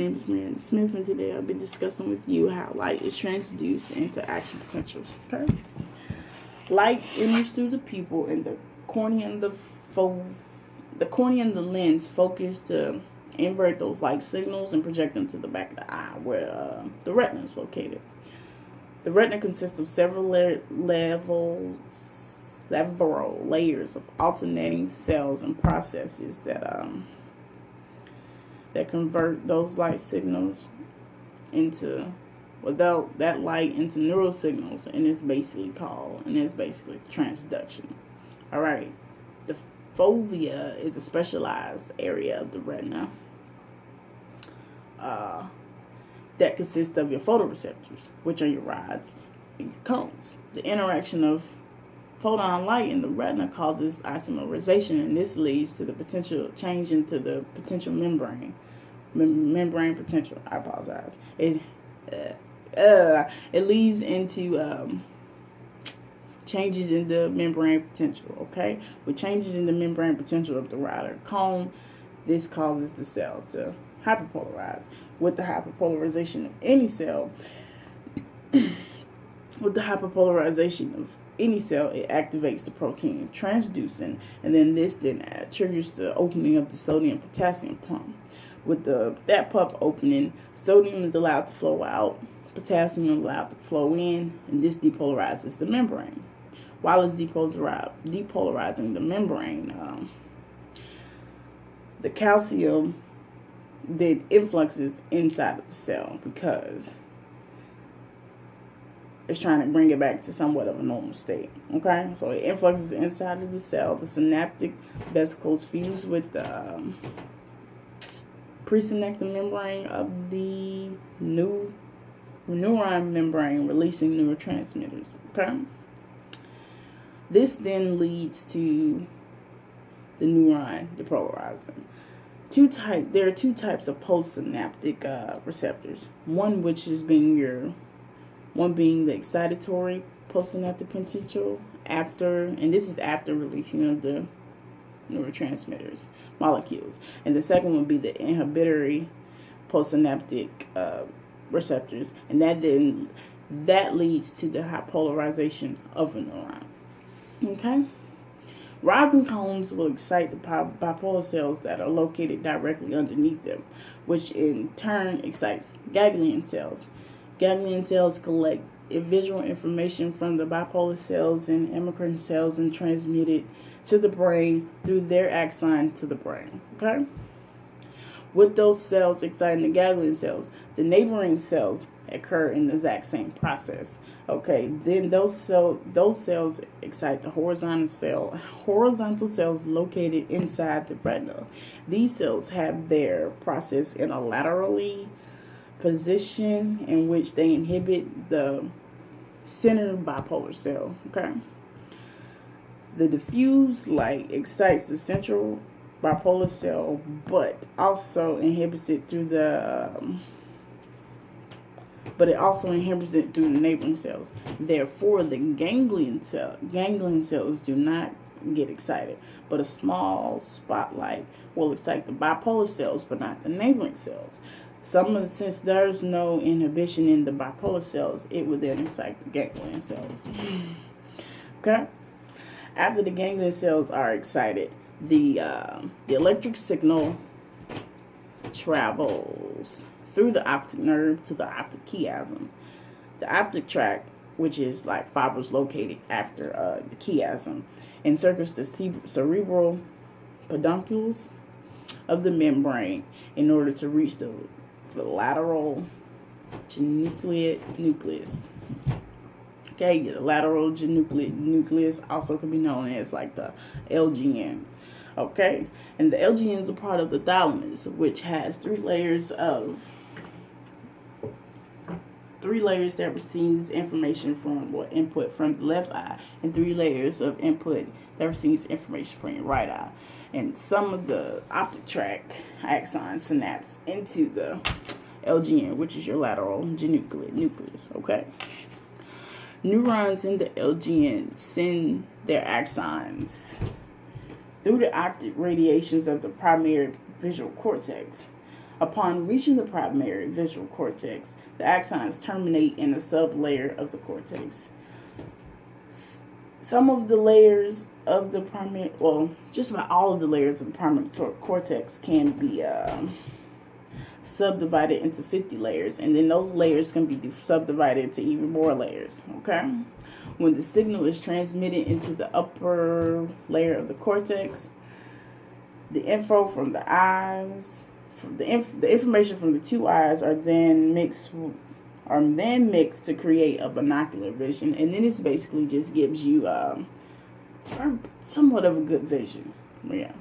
name is Miranda Smith, and today I'll be discussing with you how light is transduced into action potentials. Okay? Light enters through the pupil, and the cornea and the lens focus to invert those light signals and project them to the back of the eye, where the retina is located. The retina consists of several layers of alternating cells and processes that convert those light signals into neural signals, and it's basically transduction. All right, the fovea is a specialized area of the retina that consists of your photoreceptors, which are your rods and your cones. The interaction of photon light in the retina causes isomerization, and this leads to the potential change into the potential membrane potential. I apologize. It leads into changes in the membrane potential. Okay, with changes in the membrane potential of the rod or cone, this causes the cell to hyperpolarize. With the hyperpolarization of any cell, it activates the protein transducing, and then this triggers the opening of the sodium-potassium pump. With that pump opening, sodium is allowed to flow out, potassium is allowed to flow in, and this depolarizes the membrane. While it's depolarizing the membrane, the calcium then influxes inside of the cell because it's trying to bring it back to somewhat of a normal state. Okay, so it influxes inside of the cell. The synaptic vesicles fuse with the presynaptic membrane of the neuron membrane, releasing neurotransmitters. Okay, this then leads to the neuron depolarizing. There are two types of postsynaptic receptors. One being the excitatory postsynaptic potential and this is after releasing of the neurotransmitters molecules, and the second would be the inhibitory postsynaptic receptors, and that leads to the hypolarization of a neuron. Okay. Rods and cones will excite the bipolar cells that are located directly underneath them, which in turn excites ganglion cells. Ganglion cells collect visual information from the bipolar cells and endocrine cells and transmit it to the brain through their axon to the brain. Okay? With those cells exciting the ganglion cells, the neighboring cells occur in the exact same process. Okay, then those cells excite the horizontal cells located inside the retina. These cells have their process in a laterally position in which they inhibit the center bipolar cell. Okay, the diffuse light excites the central bipolar cell, but also inhibits it through the neighboring cells. Therefore, the ganglion cells do not get excited, but a small spotlight will excite the bipolar cells, but not the neighboring cells. Since there's no inhibition in the bipolar cells, it would then excite the ganglion cells. Okay. After the ganglion cells are excited, the electric signal travels through the optic nerve to the optic chiasm. The optic tract, which is like fibers located after the chiasm, encircles the cerebral peduncles of the membrane in order to reach the lateral genucleate nucleus. Okay, the lateral genucleate nucleus also can be known as like the LGN. Okay, and the LGN is a part of the thalamus, which has three layers that receives information input from the left eye, and 3 layers of input that receives information from your right eye. And some of the optic tract axons synapse into the LGN, which is your lateral genucleate nucleus. Okay. Neurons in the LGN send their axons through the optic radiations of the primary visual cortex Upon reaching the primary visual cortex, the axons terminate in a sublayer of the cortex. Some of the layers of the primary, well, just about all of the layers of the primary cortex can be subdivided into 50 layers, and then those layers can be subdivided into even more layers, okay? When the signal is transmitted into the upper layer of the cortex, the info from the eyes, the information from the two eyes are then mixed to create a binocular vision, and then this basically just gives you somewhat of a good vision. Yeah.